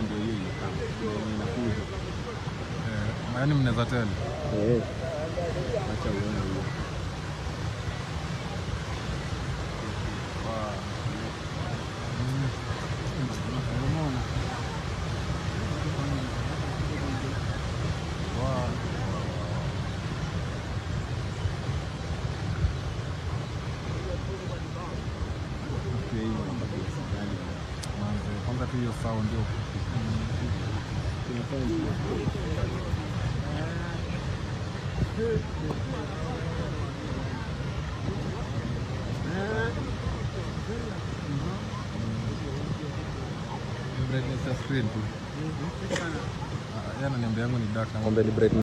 ndio hiyo kama inakuja. Yaani mnaweza tell. Acha uone hiyo. Kwanza tu hiyo sound ndio brightness ya screen tu. Yana niambia yangu ni dark na